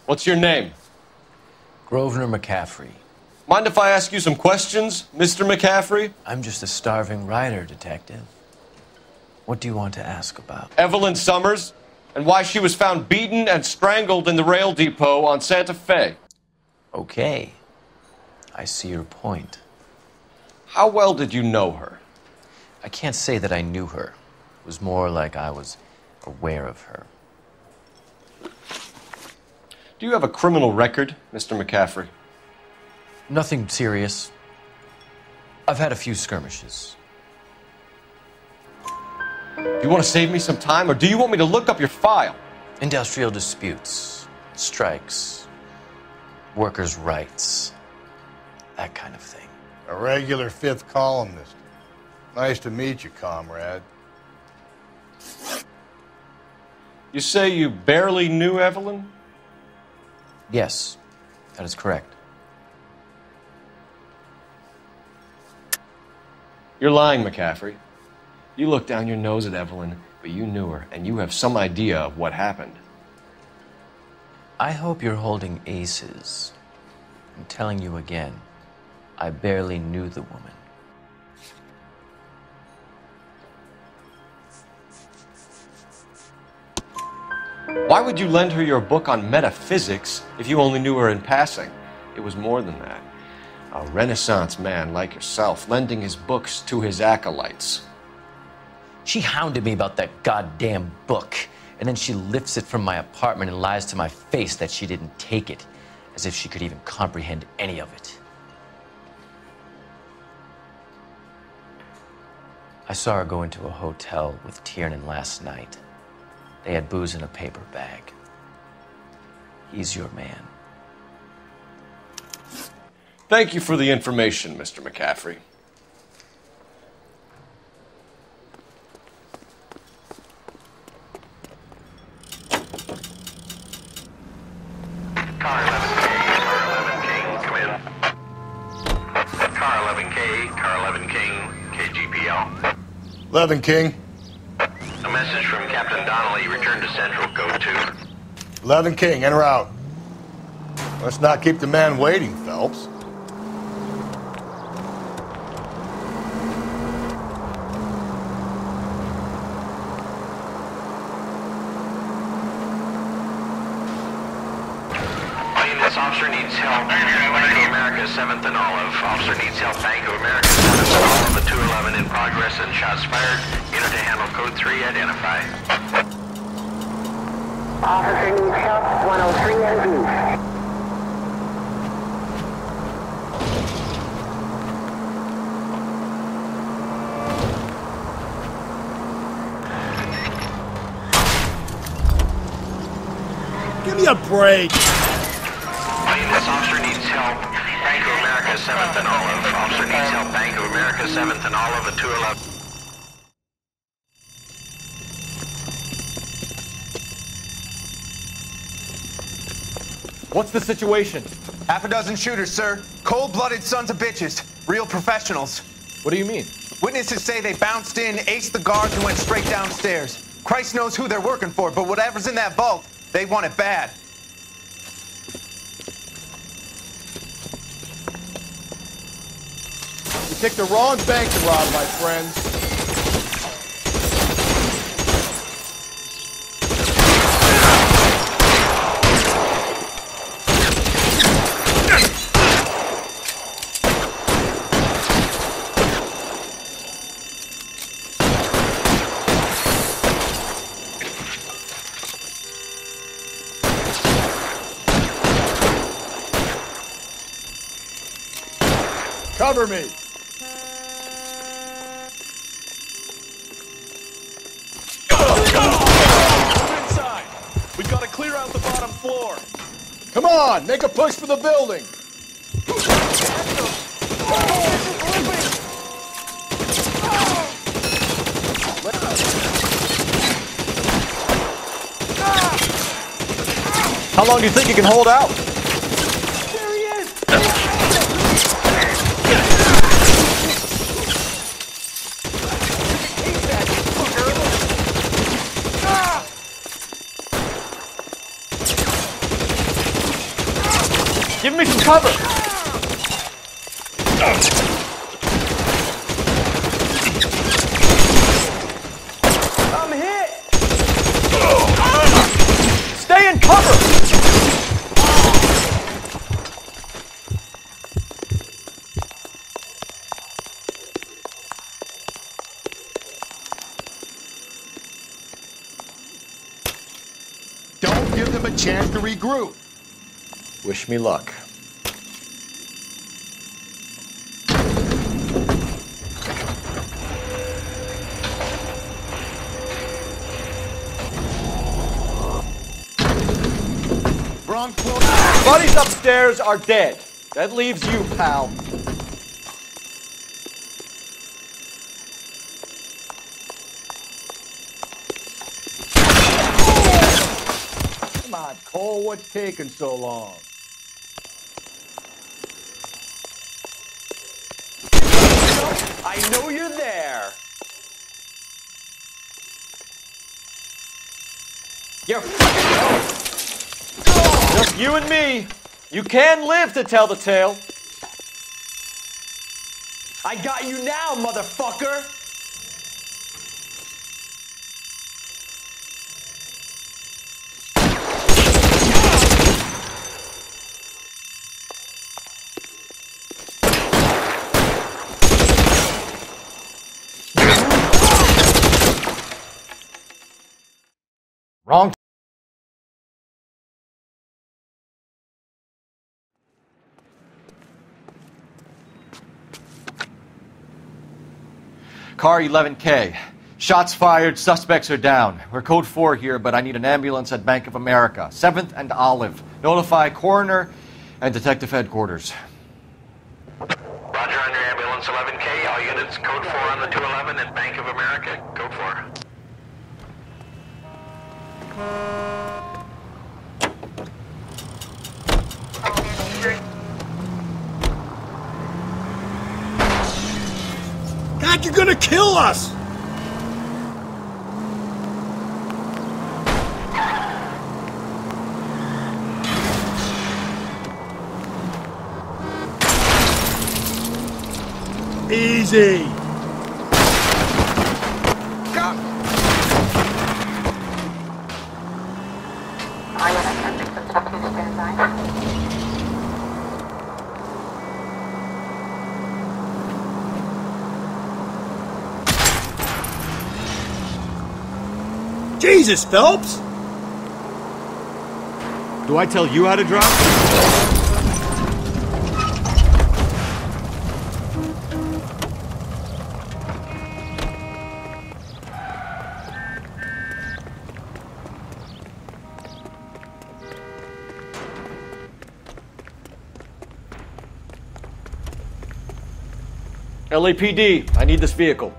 What's your name? Grosvenor McCaffrey. Mind if I ask you some questions, Mr. McCaffrey? I'm just a starving writer, Detective. What do you want to ask about? Evelyn Summers, and why she was found beaten and strangled in the rail depot on Santa Fe. Okay. I see your point. How well did you know her? I can't say that I knew her. It was more like I was aware of her. Do you have a criminal record, Mr. McCaffrey? Nothing serious. I've had a few skirmishes. Do you want to save me some time, or do you want me to look up your file? Industrial disputes, strikes, workers' rights, that kind of thing. A regular fifth columnist. Nice to meet you, comrade. You say you barely knew Evelyn? Yes, that is correct. You're lying, McCaffrey. You looked down your nose at Evelyn, but you knew her, and you have some idea of what happened. I hope you're holding aces. I'm telling you again, I barely knew the woman. Why would you lend her your book on metaphysics if you only knew her in passing? It was more than that. A Renaissance man like yourself, lending his books to his acolytes. She hounded me about that goddamn book, and then she lifts it from my apartment and lies to my face that she didn't take it, as if she could even comprehend any of it. I saw her go into a hotel with Tiernan last night. They had booze in a paper bag. He's your man. Thank you for the information, Mr. McCaffrey. Car 11K, come in. Car 11K, Car 11 King, KGPL. 11 King. A message from Captain Donnelly, return to Central, code 2. 11 King, en route. Let's not keep the man waiting, Phelps. Officer needs help. Bank of America, 7th and Olive. Officer needs help. Bank of America, 7th and Olive. The 211 in progress and shots fired. Unit to handle code 3. Identify. Officer needs help. 103 and view. Give me a break. This officer needs help. Bank of America, 7th and Olive. Officer needs help. Bank of America, 7th and Olive, at 211. What's the situation? Half a dozen shooters, sir. Cold-blooded sons of bitches. Real professionals. What do you mean? Witnesses say they bounced in, aced the guards, and went straight downstairs. Christ knows who they're working for, but whatever's in that vault, they want it bad. You picked the wrong bank to rob, my friends. Cover me. We've got to clear out the bottom floor. Come on, make a push for the building. How long do you think you can hold out? There he is! Give me some cover! I'm hit! Stay in cover! Don't give them a chance to regroup. Wish me luck. Bronx will... Buddies upstairs are dead. That leaves you, pal. Come on, Cole, what's taking so long? I know you're there. You're fucking Just you and me. You can live to tell the tale. I got you now, motherfucker! Wrong. Car 11K. Shots fired, suspects are down. We're code 4 here, but I need an ambulance at Bank of America. 7th and Olive. Notify coroner and detective headquarters. Roger on your ambulance 11K. All units, code 4 on the 211 at Bank of America. Code 4. God, you're gonna kill us! Easy! Jesus, Phelps! Do I tell you how to drive? LAPD, I need this vehicle.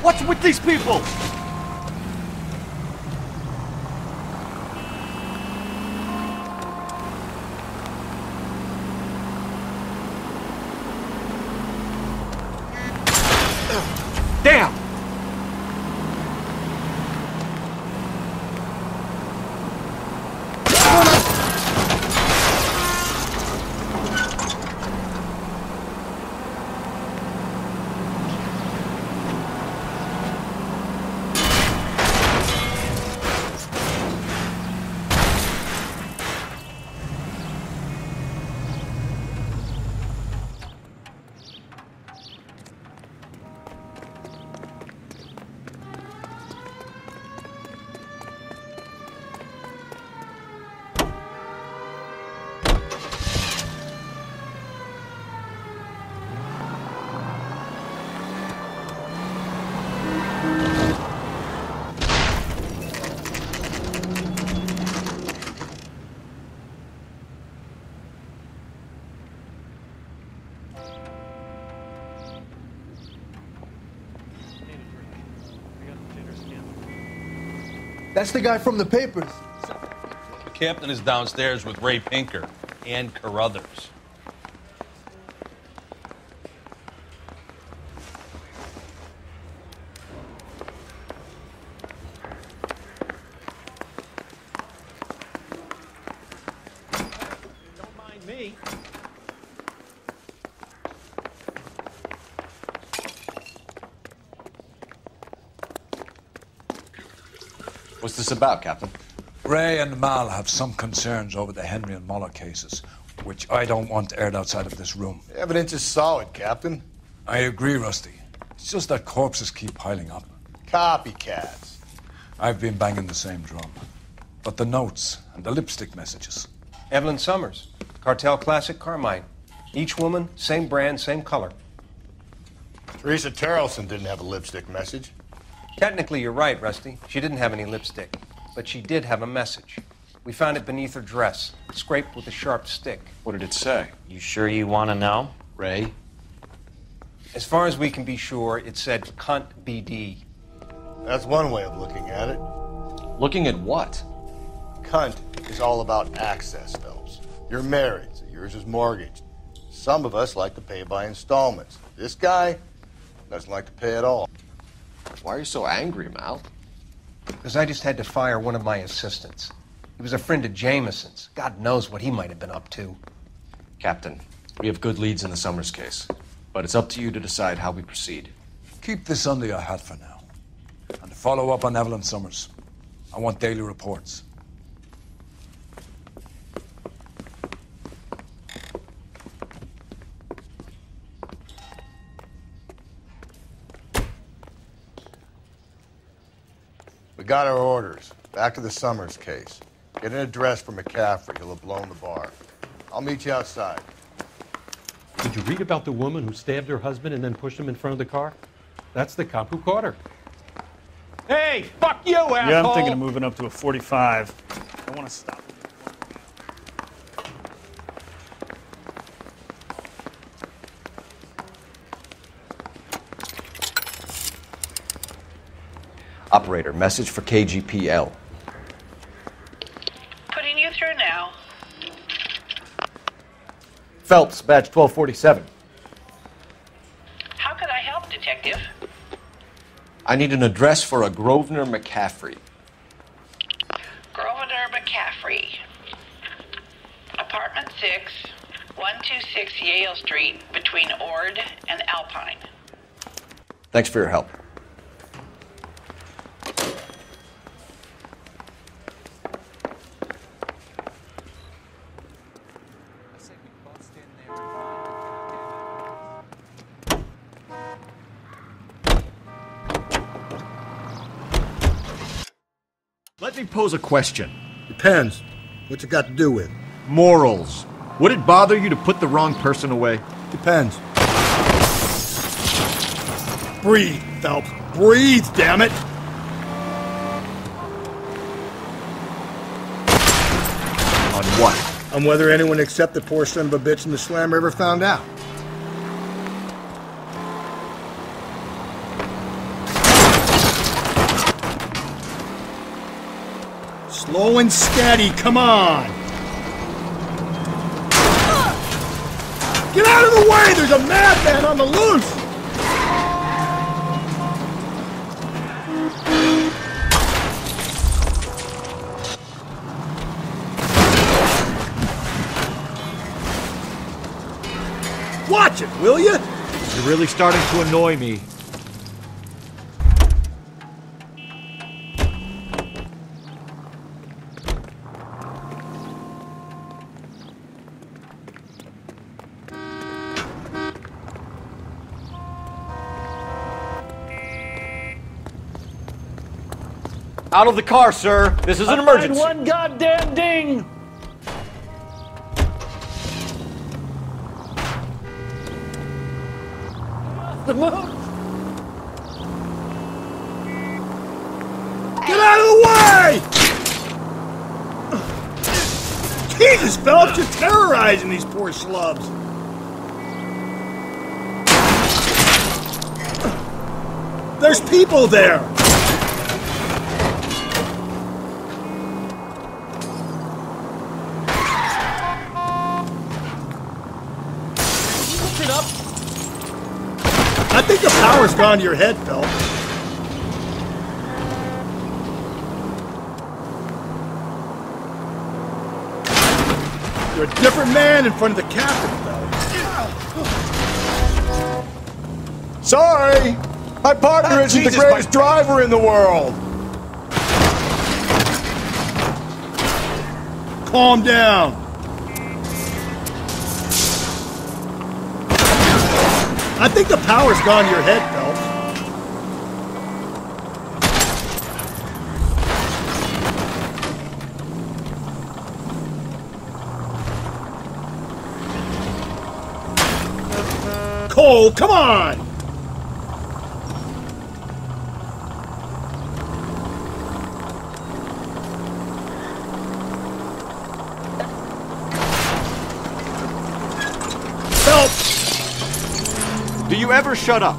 What's with these people? Damn! That's the guy from the papers. The captain is downstairs with Ray Pinker. and Carruthers. Don't mind me. What's this about, Captain? Ray and Mal have some concerns over the Henry and Muller cases, which I don't want aired outside of this room. The evidence is solid, Captain. I agree, Rusty. It's just that corpses keep piling up. Copycats. I've been banging the same drum. But the notes and the lipstick messages. Evelyn Summers, Cartel Classic Carmine. Each woman, same brand, same color. Teresa Terrelson didn't have a lipstick message. Technically, you're right, Rusty. She didn't have any lipstick, but she did have a message. We found it beneath her dress, scraped with a sharp stick. What did it say? You sure you want to know? Ray? As far as we can be sure, it said cunt BD. That's one way of looking at it. Looking at what? Cunt is all about access, Phelps. You're married, so yours is mortgaged. Some of us like to pay by installments. This guy doesn't like to pay at all. Why are you so angry, Mal? Because I just had to fire one of my assistants. He was a friend of Jameson's. God knows what he might have been up to. Captain, we have good leads in the Summers case, but it's up to you to decide how we proceed. Keep this under your hat for now. And to follow up on Evelyn Summers, I want daily reports. We got our orders. Back to the Summers case. Get an address for McCaffrey. He'll have blown the bar. I'll meet you outside. Did you read about the woman who stabbed her husband and then pushed him in front of the car? That's the cop who caught her. Hey, fuck you, asshole! Yeah, I'm thinking of moving up to a 45. I want to stop. Operator, message for KGPL. Putting you through now. Phelps, badge 1247. How could I help, Detective? I need an address for a Grosvenor McCaffrey. Grosvenor McCaffrey. Apartment 6, 126 Yale Street, between Ord and Alpine. Thanks for your help. Let me pose a question. Depends. What's it got to do with? Morals. Would it bother you to put the wrong person away? Depends. Breathe, Phelps. Breathe, damn it! On what? On whether anyone except the poor son of a bitch in the slammer ever found out. Slow and steady, come on! Get out of the way! There's a madman on the loose! Watch it, will you? You're really starting to annoy me. Out of the car, sir. This is an emergency. One goddamn ding! The moon! Get out of the way! Jesus, Phelps, you're terrorizing these poor slubs. There's people there! power's gone to your head, Phelps. You're a different man in front of the captain, Phelps. Sorry! My partner isn't the greatest driver in the world! Calm down. I think the power's gone to your head, Phelps. Cole, come on! Do you ever shut up?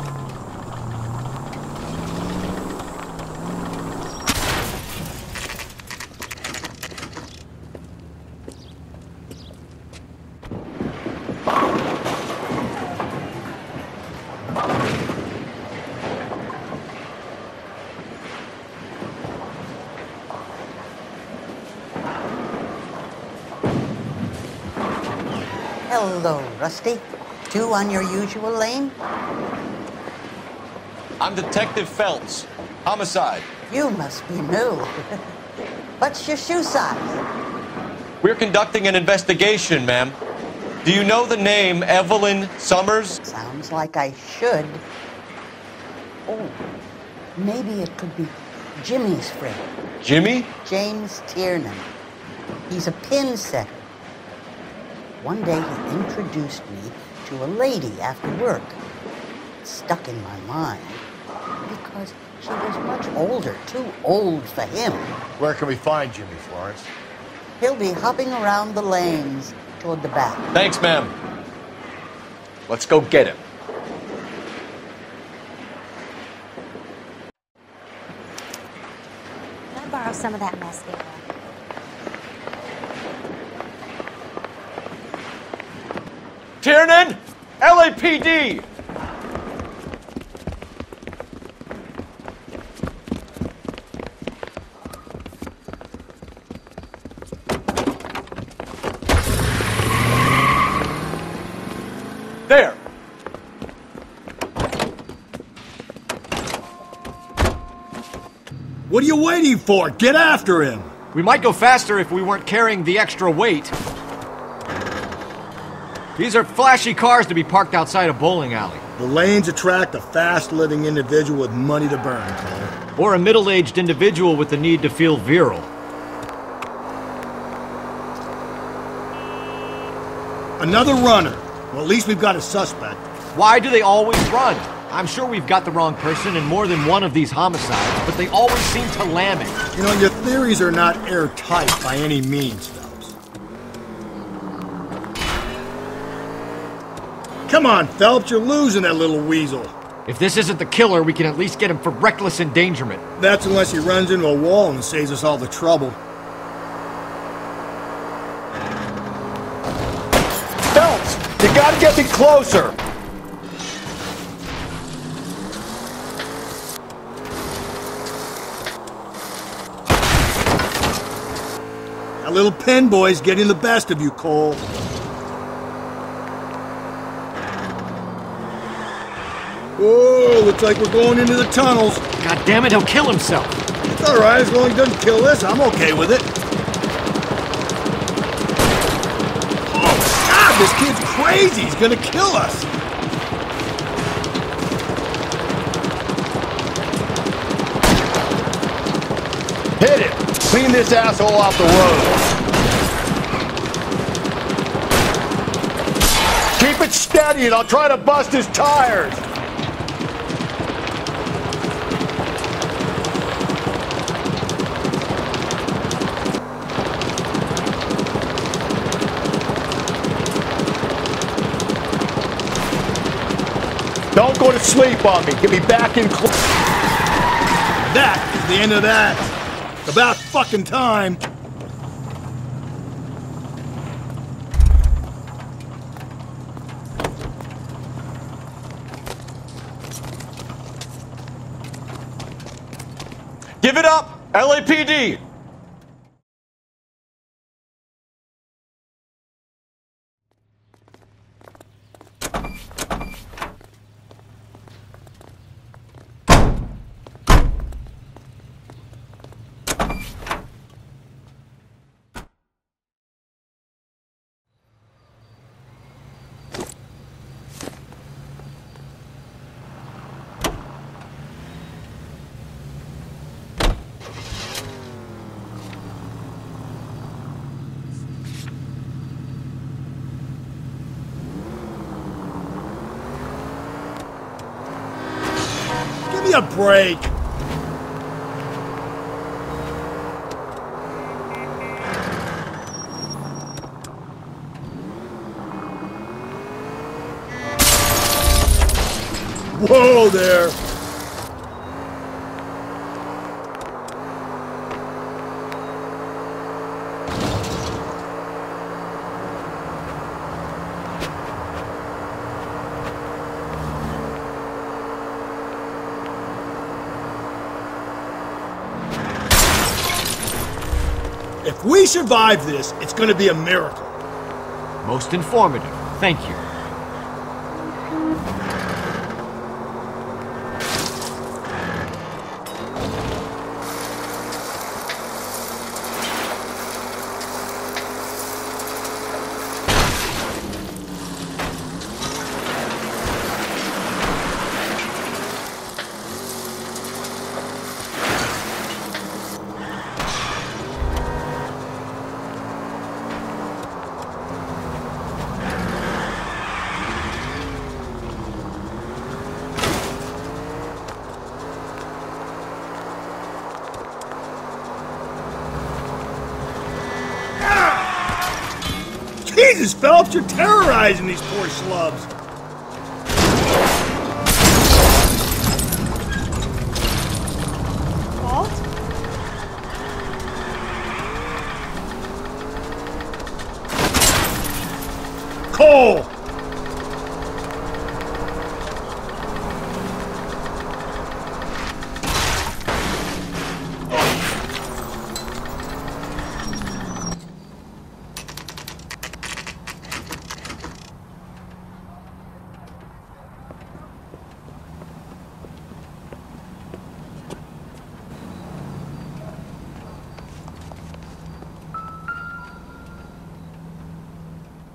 Hello, Rusty. Two on your usual lane? I'm Detective Phelps. Homicide. You must be new. What's your shoe size? We're conducting an investigation, ma'am. Do you know the name Evelyn Summers? Sounds like I should. Oh, maybe it could be Jimmy's friend. Jimmy? James Tiernan. He's a pin setter. One day he introduced me to a lady after work. It stuck in my mind because she was much older, too old for him. Where can we find Jimmy, Florence? He'll be hopping around the lanes toward the back. Thanks, ma'am. Let's go get him. Can I borrow some of that mascara? Tiernan! LAPD! There! What are you waiting for? Get after him! We might go faster if we weren't carrying the extra weight. These are flashy cars to be parked outside a bowling alley. The lanes attract a fast-living individual with money to burn, Cole. Or a middle-aged individual with the need to feel virile. Another runner. Well, at least we've got a suspect. Why do they always run? I'm sure we've got the wrong person in more than one of these homicides, but they always seem to lam it. You know, your theories are not airtight by any means, Phelps. Come on, Phelps, you're losing that little weasel. If this isn't the killer, we can at least get him for reckless endangerment. That's unless he runs into a wall and saves us all the trouble. Phelps, you gotta get me closer. That little pen boy's getting the best of you, Cole. Whoa, looks like we're going into the tunnels. God damn it, he'll kill himself. It's all right, as long as he doesn't kill us, I'm okay with it. Oh, God, this kid's crazy. He's gonna kill us. Hit it. Clean this asshole off the road. Keep it steady and I'll try to bust his tires. Don't go to sleep on me. Get me back in. That is the end of that. It's about fucking time. Give it up, LAPD! Give me a break. Whoa there. If we survive this, it's going to be a miracle. Most informative. Thank you. Jesus, Phelps, you're terrorizing these poor schlubs. Walt? Cole!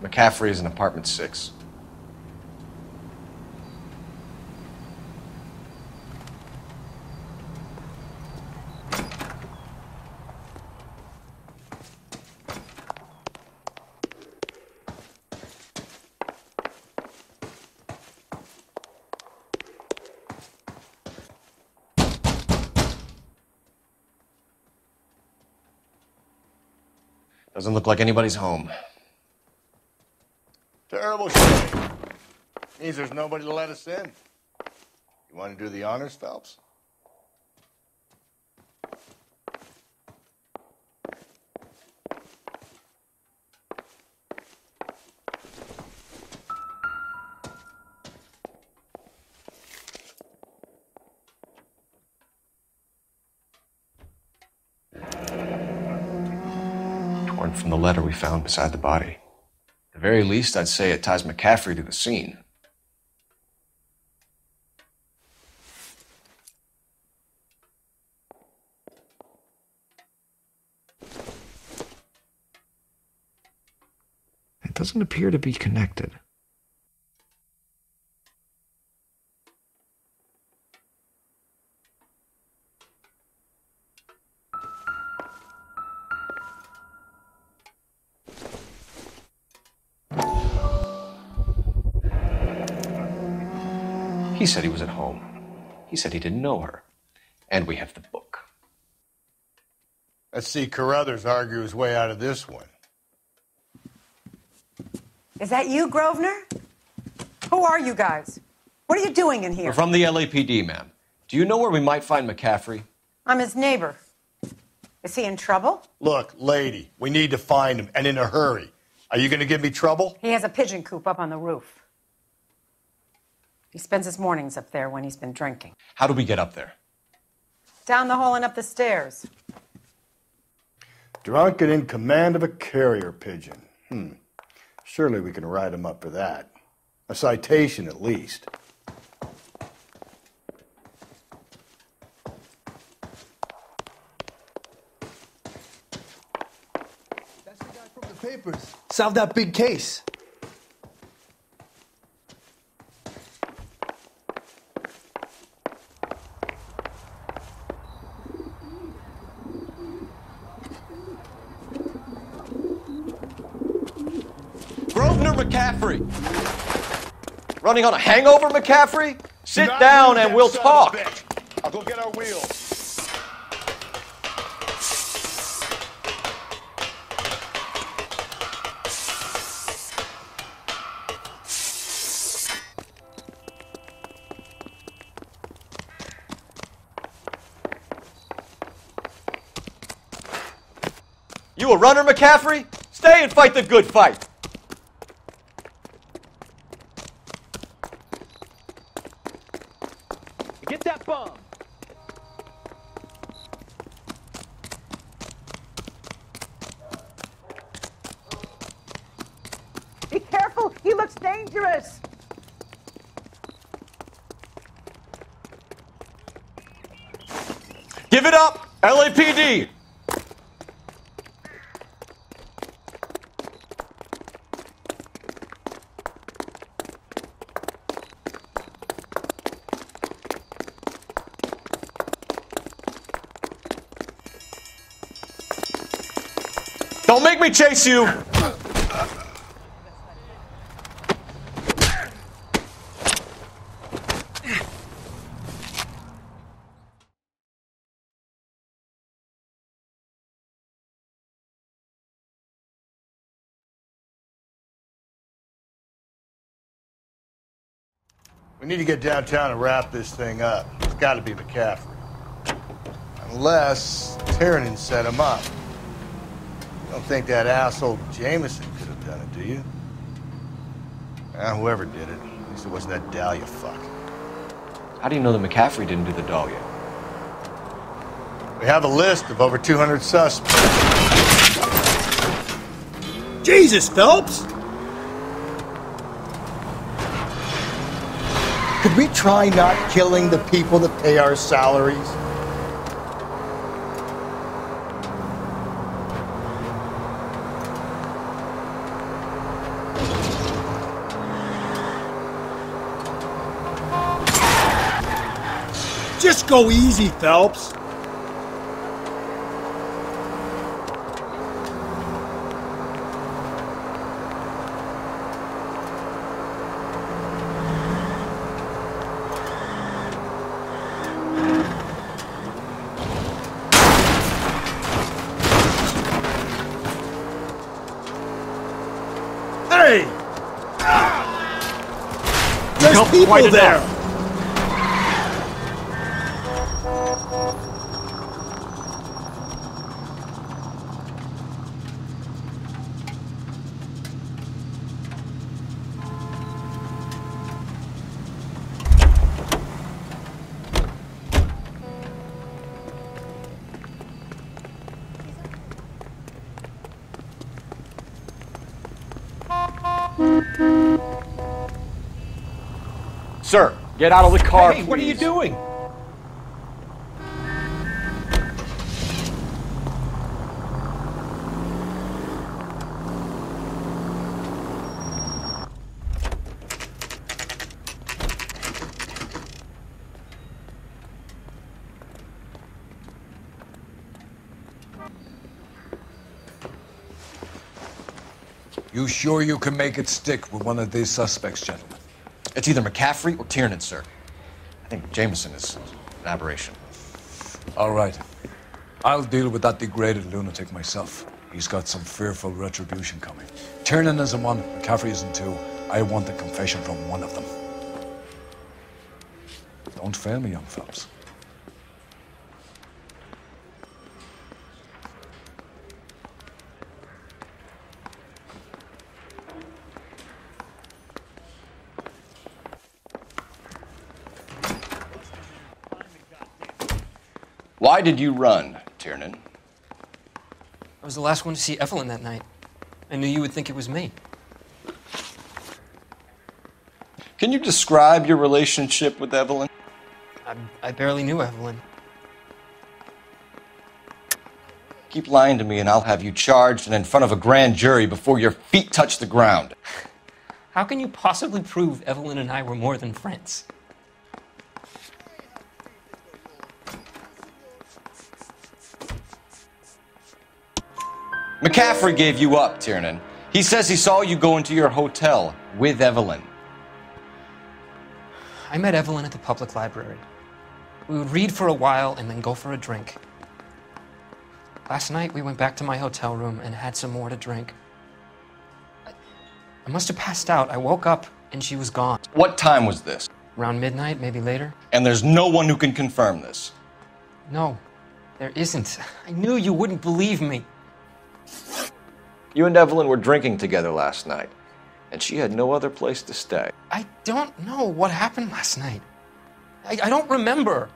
McCaffrey is in apartment 6. Doesn't look like anybody's home. Terrible shame. Means there's nobody to let us in. You want to do the honors, Phelps? Torn from the letter we found beside the body. At the very least, I'd say it ties McCaffrey to the scene. It doesn't appear to be connected. He said he was at home. He said he didn't know her. And we have the book. Let's see Carruthers argue his way out of this one. Is that you, Grosvenor? Who are you guys? What are you doing in here? We're from the LAPD, ma'am. Do you know where we might find McCaffrey? I'm his neighbor. Is he in trouble? Look, lady, we need to find him, and in a hurry. Are you going to give me trouble? He has a pigeon coop up on the roof. He spends his mornings up there when he's been drinking. How do we get up there? Down the hall and up the stairs. Drunk and in command of a carrier pigeon. Surely we can write him up for that. A citation, at least. That's the guy from the papers. Solved that big case. Grosvenor McCaffrey. Running on a hangover, McCaffrey? Sit down and we'll talk. I'll go get our wheels. You a runner, McCaffrey? Stay and fight the good fight. Get that bomb! Be careful! He looks dangerous! Give it up, LAPD! Don't make me chase you! We need to get downtown and wrap this thing up. It's got to be McCaffrey. Unless Tiernan set him up. You don't think that asshole Jameson could have done it, do you? Whoever did it. At least it wasn't that Dahlia fuck. How do you know that McCaffrey didn't do the Dahlia? We have a list of over 200 suspects. Jesus, Phelps! Could we try not killing the people that pay our salaries? Just go easy, Phelps. Hey! There's people there! Sir, get out of the car, Hey, what are you please. doing? You sure you can make it stick with one of these suspects, gentlemen? It's either McCaffrey or Tiernan, sir. I think Jameson is an aberration. All right. I'll deal with that degraded lunatic myself. He's got some fearful retribution coming. Tiernan isn't one, McCaffrey isn't two. I want a confession from one of them. Don't fail me, young Phelps. Why did you run, Tiernan? I was the last one to see Evelyn that night. I knew you would think it was me. Can you describe your relationship with Evelyn? I barely knew Evelyn. Keep lying to me and I'll have you charged and in front of a grand jury before your feet touch the ground. How can you possibly prove Evelyn and I were more than friends? McCaffrey gave you up, Tiernan. He says he saw you go into your hotel with Evelyn. I met Evelyn at the public library. We would read for a while and then go for a drink. Last night, we went back to my hotel room and had some more to drink. I must have passed out. I woke up and she was gone. What time was this? Around midnight, maybe later. And there's no one who can confirm this? No, there isn't. I knew you wouldn't believe me. You and Evelyn were drinking together last night, and she had no other place to stay. I don't know what happened last night. I don't remember.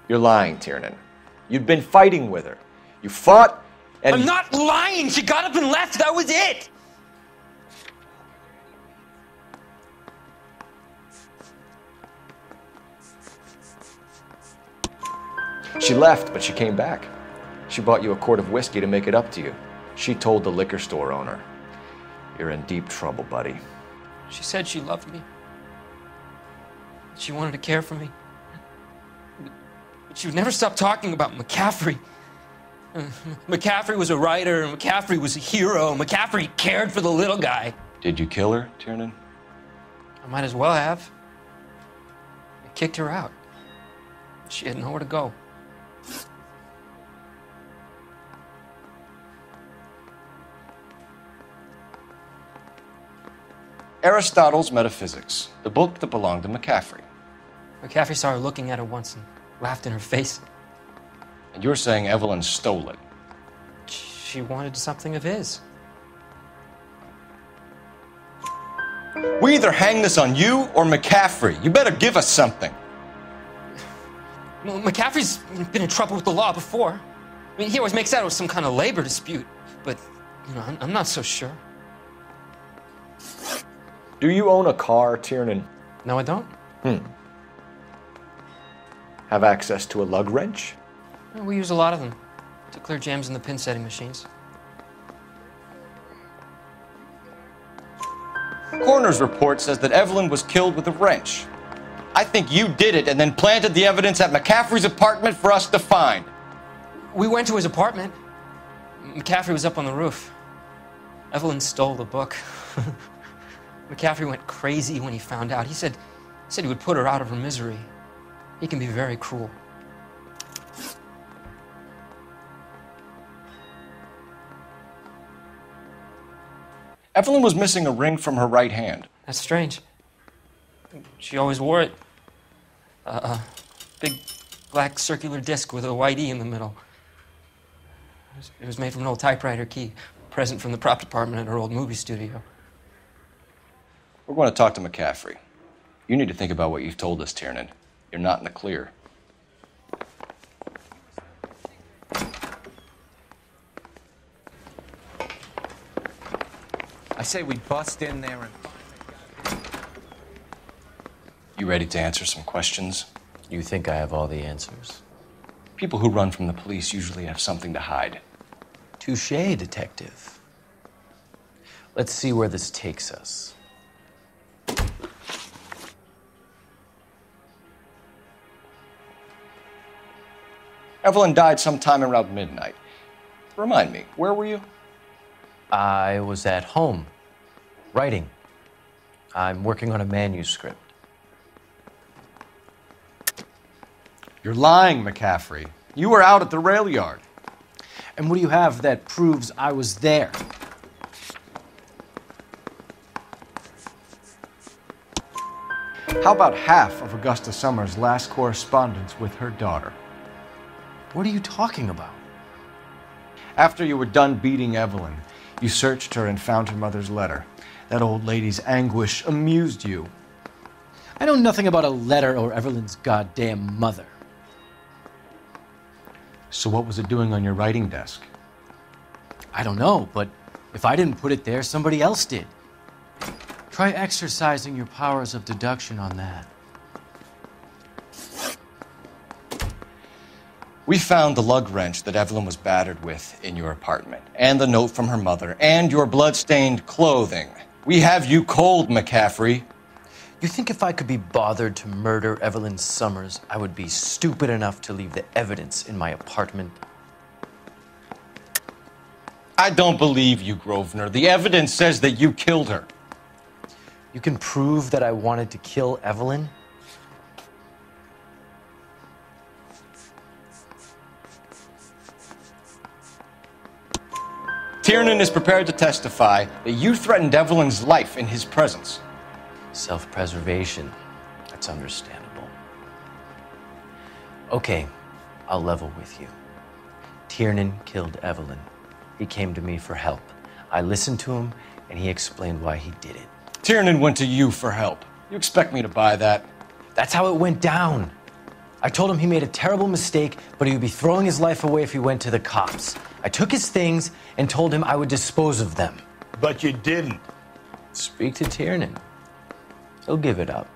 You're lying, Tiernan. You'd been fighting with her. You fought, and... I'm not lying! She got up and left! That was it! She left, but she came back. She bought you a quart of whiskey to make it up to you. She told the liquor store owner. You're in deep trouble, buddy. She said she loved me. She wanted to care for me. But she would never stop talking about McCaffrey. McCaffrey was a writer, and McCaffrey was a hero. McCaffrey cared for the little guy. Did you kill her, Tiernan? I might as well have. I kicked her out. She had nowhere to go. Aristotle's Metaphysics, the book that belonged to McCaffrey. McCaffrey saw her looking at her once and laughed in her face. And you're saying Evelyn stole it? She wanted something of his. We either hang this on you or McCaffrey. You better give us something. Well, McCaffrey's been in trouble with the law before. I mean, he always makes out it was some kind of labor dispute. But, you know, I'm not so sure. Do you own a car, Tiernan? No, I don't. Have access to a lug wrench? Well, we use a lot of them to clear jams in the pin setting machines. Coroner's report says that Evelyn was killed with a wrench. I think you did it and then planted the evidence at McCaffrey's apartment for us to find. We went to his apartment. McCaffrey was up on the roof. Evelyn stole the book. McCaffrey went crazy when he found out. He said he would put her out of her misery. He can be very cruel. Evelyn was missing a ring from her right hand. That's strange. She always wore it. A big black circular disc with a white E in the middle. It was made from an old typewriter key, a present from the prop department at her old movie studio. We're going to talk to McCaffrey. You need to think about what you've told us, Tiernan. You're not in the clear. I say we bust in there and... You ready to answer some questions? You think I have all the answers? People who run from the police usually have something to hide. Touché, detective. Let's see where this takes us. Evelyn died sometime around midnight. Remind me, where were you? I was at home, writing. I'm working on a manuscript. You're lying, McCaffrey. You were out at the rail yard. And what do you have that proves I was there? How about half of Augusta Summers' last correspondence with her daughter? What are you talking about? After you were done beating Evelyn, you searched her and found her mother's letter. That old lady's anguish amused you. I know nothing about a letter or Evelyn's goddamn mother. So what was it doing on your writing desk? I don't know, but if I didn't put it there, somebody else did. Try exercising your powers of deduction on that. We found the lug wrench that Evelyn was battered with in your apartment, and the note from her mother, and your blood-stained clothing. We have you cold, McCaffrey. You think if I could be bothered to murder Evelyn Summers, I would be stupid enough to leave the evidence in my apartment? I don't believe you, Grosvenor. The evidence says that you killed her. You can prove that I wanted to kill Evelyn? Tiernan is prepared to testify that you threatened Evelyn's life in his presence. Self-preservation. That's understandable. Okay, I'll level with you. Tiernan killed Evelyn. He came to me for help. I listened to him, and he explained why he did it. Tiernan went to you for help. You expect me to buy that? That's how it went down. I told him he made a terrible mistake, but he would be throwing his life away if he went to the cops. I took his things and told him I would dispose of them. But you didn't. Speak to Tiernan. He'll give it up.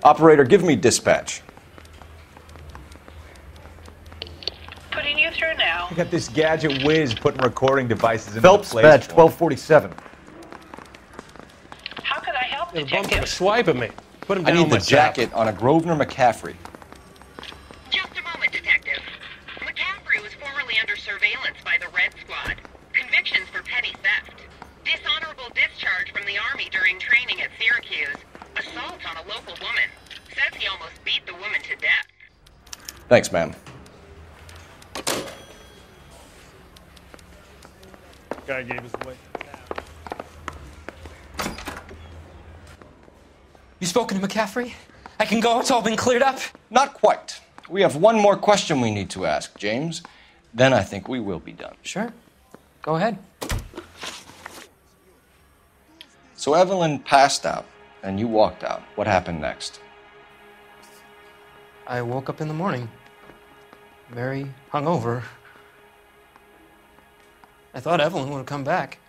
Operator, give me dispatch. Putting you through now. I got this gadget whiz putting recording devices in Phelps, place. badge 1247. How could I help, Bump Detective? took a swipe at me. Put him I down need the myself. jacket on a Grosvenor McCaffrey. Just a moment, Detective. McCaffrey was formerly under surveillance by the Red Squad. Convictions for petty theft. Dishonorable discharge from the Army during training at Syracuse. Assault on a local woman. Says he almost beat the woman to death. Thanks, ma'am. Guy gave us away. You spoken to McCaffrey? I can go? It's all been cleared up? Not quite. We have one more question we need to ask, James. Then I think we will be done. Sure. Go ahead. So Evelyn passed out, and you walked out. What happened next? I woke up in the morning, very hungover. I thought Evelyn would have come back.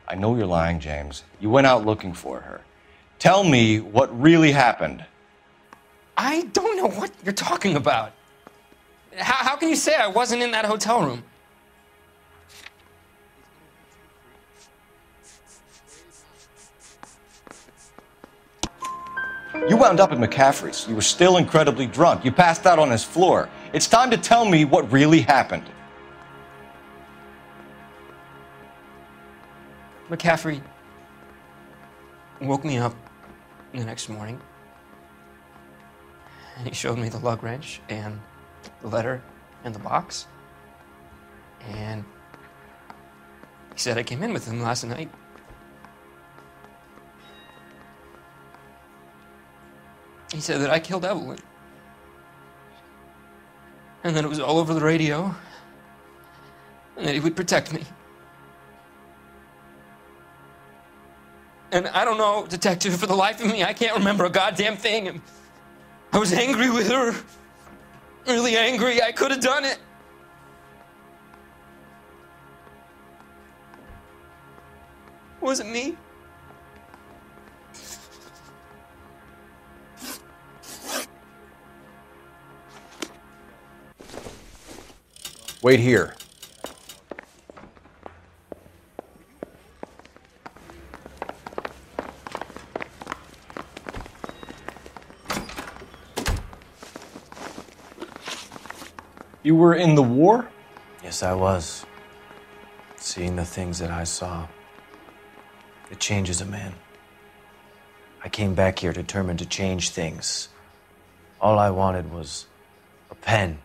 I know you're lying, James. You went out looking for her. Tell me what really happened. I don't know what you're talking about. How can you say I wasn't in that hotel room? You wound up at McCaffrey's. You were still incredibly drunk. You passed out on his floor. It's time to tell me what really happened. McCaffrey woke me up the next morning, and he showed me the lug wrench and the letter and the box, and he said I came in with him last night. He said that I killed Evelyn, and that it was all over the radio, and that he would protect me. And I don't know, Detective, for the life of me, I can't remember a goddamn thing. And I was angry with her. Really angry. I could have done it. Was it me? Wait here. You were in the war? Yes, I was. Seeing the things that I saw, it changes a man. I came back here determined to change things. All I wanted was a pen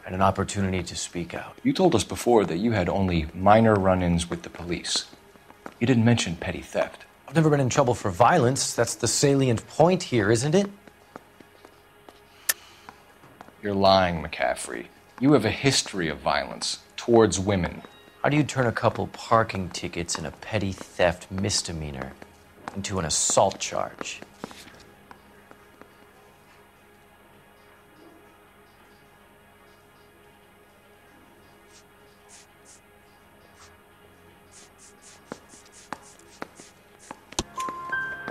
and an opportunity to speak out. You told us before that you had only minor run-ins with the police. You didn't mention petty theft. I've never been in trouble for violence. That's the salient point here, isn't it? You're lying, McCaffrey. You have a history of violence towards women. How do you turn a couple parking tickets and a petty theft misdemeanor into an assault charge?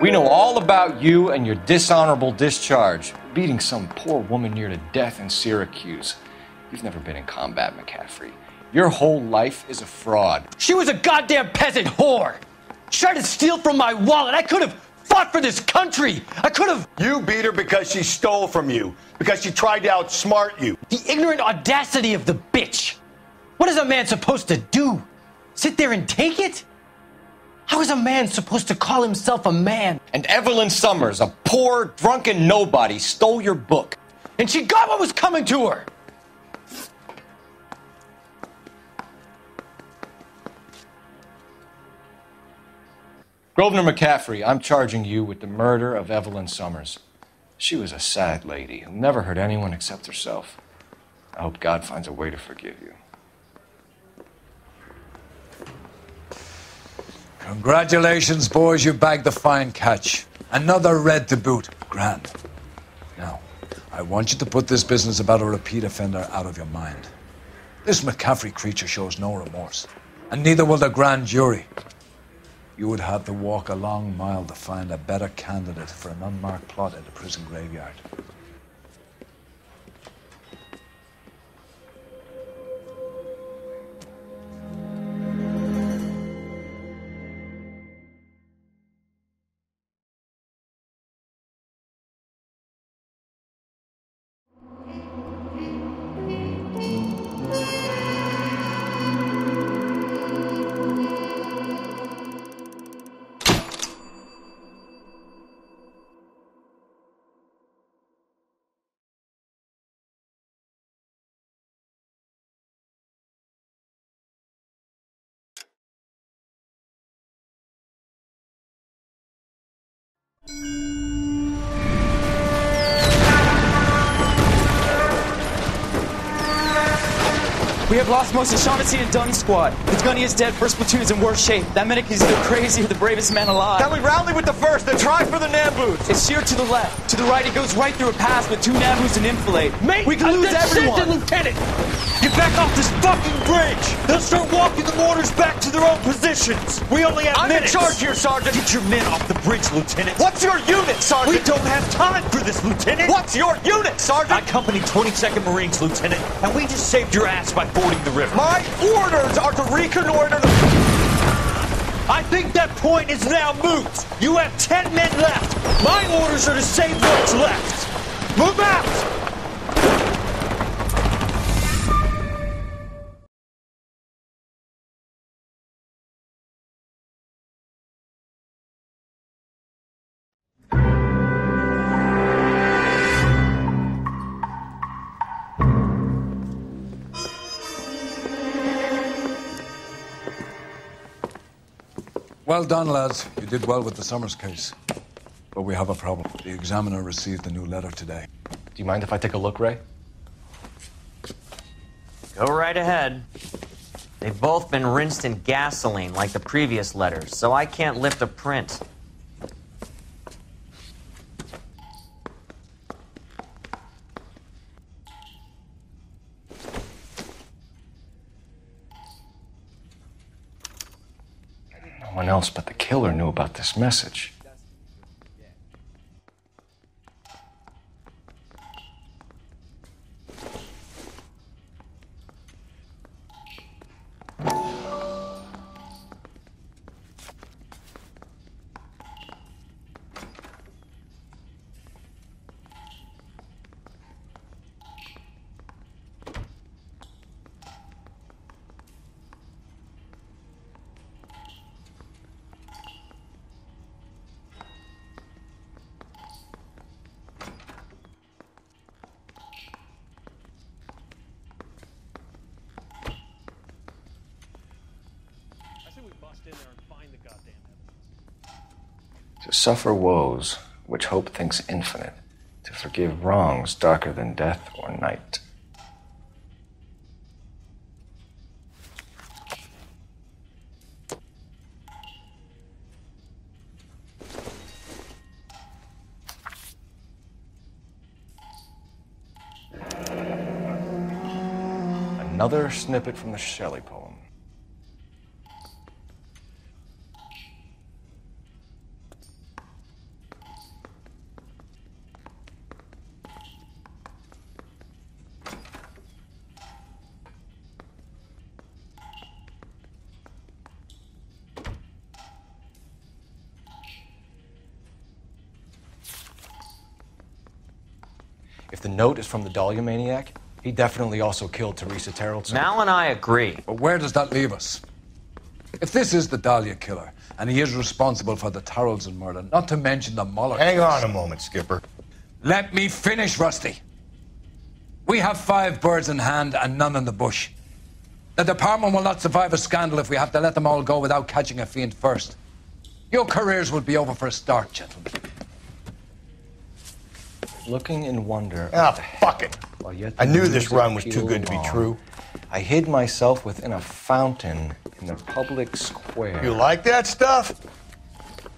We know all about you and your dishonorable discharge, beating some poor woman near to death in Syracuse. You've never been in combat, McCaffrey. Your whole life is a fraud. She was a goddamn peasant whore! She tried to steal from my wallet. I could have fought for this country. I could have... You beat her because she stole from you. Because she tried to outsmart you. The ignorant audacity of the bitch. What is a man supposed to do? Sit there and take it? How is a man supposed to call himself a man? And Evelyn Summers, a poor, drunken nobody, stole your book. And she got what was coming to her. Grosvenor McCaffrey, I'm charging you with the murder of Evelyn Summers. She was a sad lady who never hurt anyone except herself. I hope God finds a way to forgive you. Congratulations, boys, you bagged the fine catch. Another red to boot. Grand. Now, I want you to put this business about a repeat offender out of your mind. This McCaffrey creature shows no remorse, and neither will the grand jury. You would have to walk a long mile to find a better candidate for an unmarked plot in the prison graveyard. We have lost most of Shaughnessy and Dunn's squad. The gunny is dead. First platoon is in worse shape. That medic is either crazy or the bravest man alive. Then we rally with the first and try for the Nambus. It's sheer to the left. To the right, it goes right through a pass with 2 Nambus and enfilade. Mate, we can lose everyone. Lieutenant, get back off this fucking bridge. They'll start walking the mortars back to their own positions. We only have minutes. I'm in charge here, Sergeant. Get your men off the bridge, Lieutenant. What's your unit, Sergeant? We don't have time for this, Lieutenant. What's your unit, Sergeant? I company 22nd Marines, Lieutenant, and we just saved your ass by fording the river. My orders are to reconnoiter the... I think that point is now moot. You have 10 men left. My orders are to save what's left. Move out! Well done, lads. You did well with the Summers case. But we have a problem. The examiner received a new letter today. Do you mind if I take a look, Ray? Go right ahead. They've both been rinsed in gasoline like the previous letters, so I can't lift a print. No one else but the killer knew about this message. blast in there and find the goddamn evidence. To suffer woes which hope thinks infinite, to forgive wrongs darker than death or night. Another snippet from the Shelley poem. If the note is from the Dahlia maniac, he definitely also killed Teresa Terrellson. Mal and I agree. But where does that leave us? If this is the Dahlia killer, and he is responsible for the Terrellson murder, not to mention the Muller Hang case. on a moment, Skipper. Let me finish, Rusty. We have 5 birds in hand and none in the bush. The department will not survive a scandal if we have to let them all go without catching a fiend first. Your careers would be over for a start, gentlemen. Looking in wonder. Ah, fuck it. I knew this run was too good to be true. I hid myself within a fountain in the public square. You like that stuff?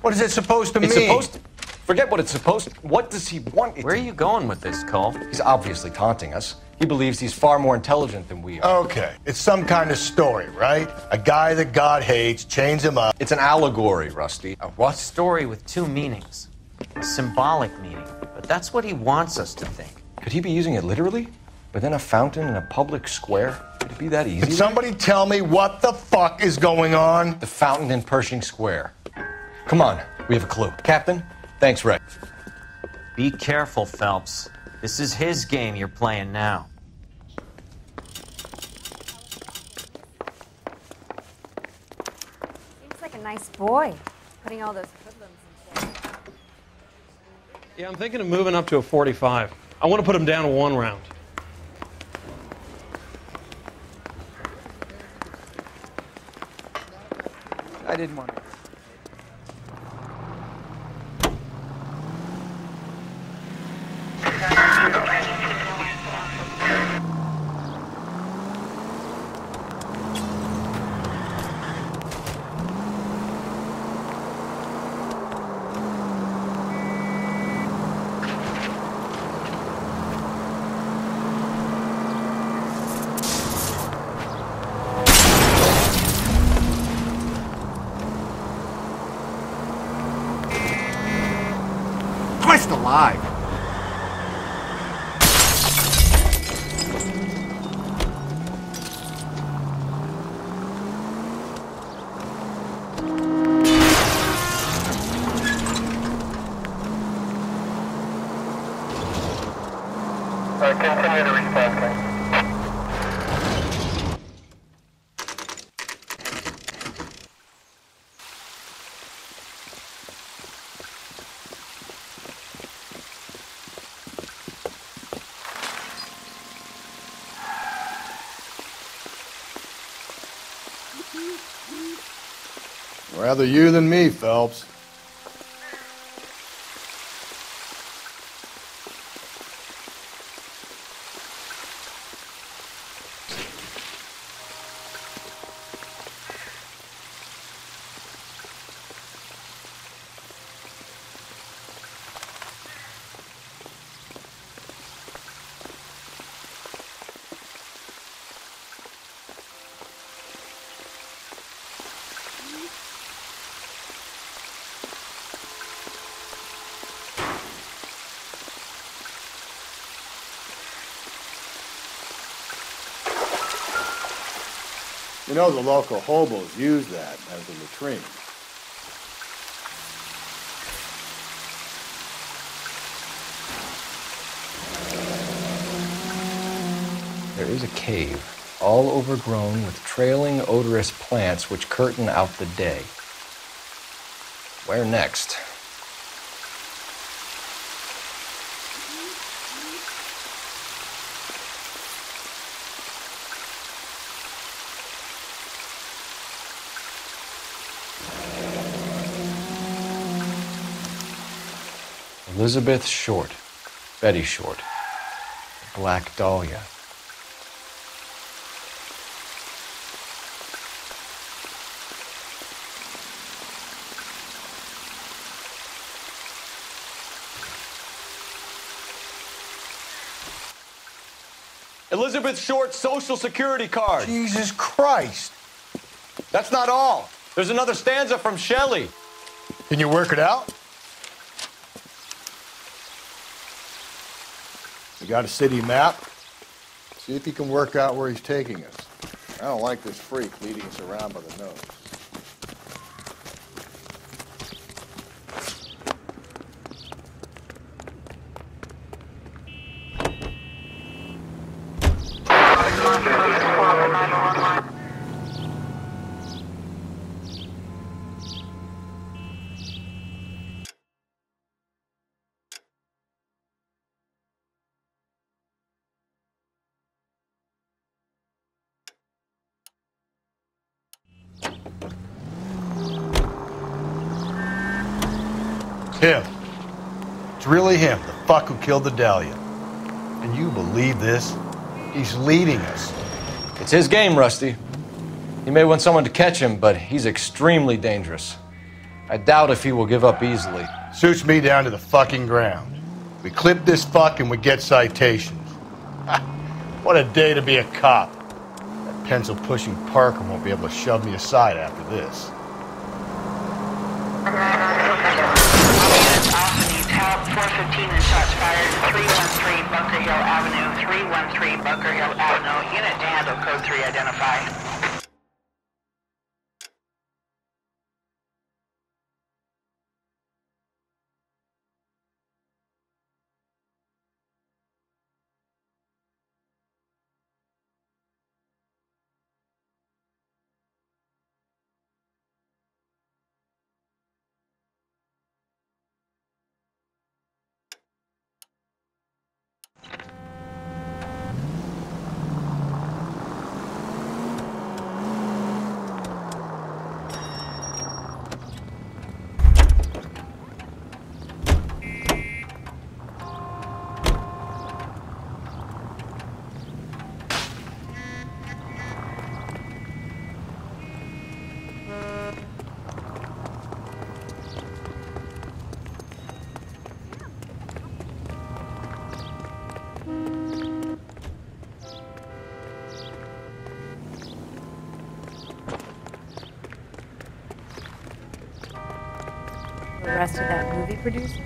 What is it supposed to mean? It's supposed to... Forget what it's supposed to... What does he want it Where are you going with this, Cole? He's obviously taunting us. He believes he's far more intelligent than we are. Okay, it's some kind of story, right? A guy that God hates, chains him up. It's an allegory, Rusty. A what? Story with 2 meanings. A symbolic meaning. But that's what he wants us to think. Could he be using it literally? Within a fountain in a public square? Could it be that easy? Can somebody tell me what the fuck is going on? The fountain in Pershing Square. Come on, we have a clue. Captain, thanks, Rick. Be careful, Phelps. This is his game you're playing now. Seems like a nice boy, putting all those hoodlums in jail. Yeah, I'm thinking of moving up to a 45. I want to put him down to 1 round. I didn't want to. Christ alive! Continue to respond, please. Rather you than me, Phelps. You know, the local hobos use that as a latrine. There is a cave, all overgrown with trailing, odorous plants which curtain out the day. Where next? Elizabeth Short. Betty Short. Black Dahlia. Elizabeth Short's Social Security card. Jesus Christ. That's not all. There's another stanza from Shelley. Can you work it out? You got a city map? See if you can work out where he's taking us. I don't like this freak leading us around by the nose. Him. It's really him, the fuck who killed the Dahlia. And you believe this? He's leading us. It's his game, Rusty. He may want someone to catch him, but he's extremely dangerous. I doubt if he will give up easily. Suits me down to the fucking ground. We clip this fuck and we get citations. What a day to be a cop. That pencil-pushing Parker won't be able to shove me aside after this. Help, 415 and shots fired, 313 Bunker Hill Avenue, 313 Bunker Hill Avenue. Unit to handle code 3 identify. Arrested that movie producer?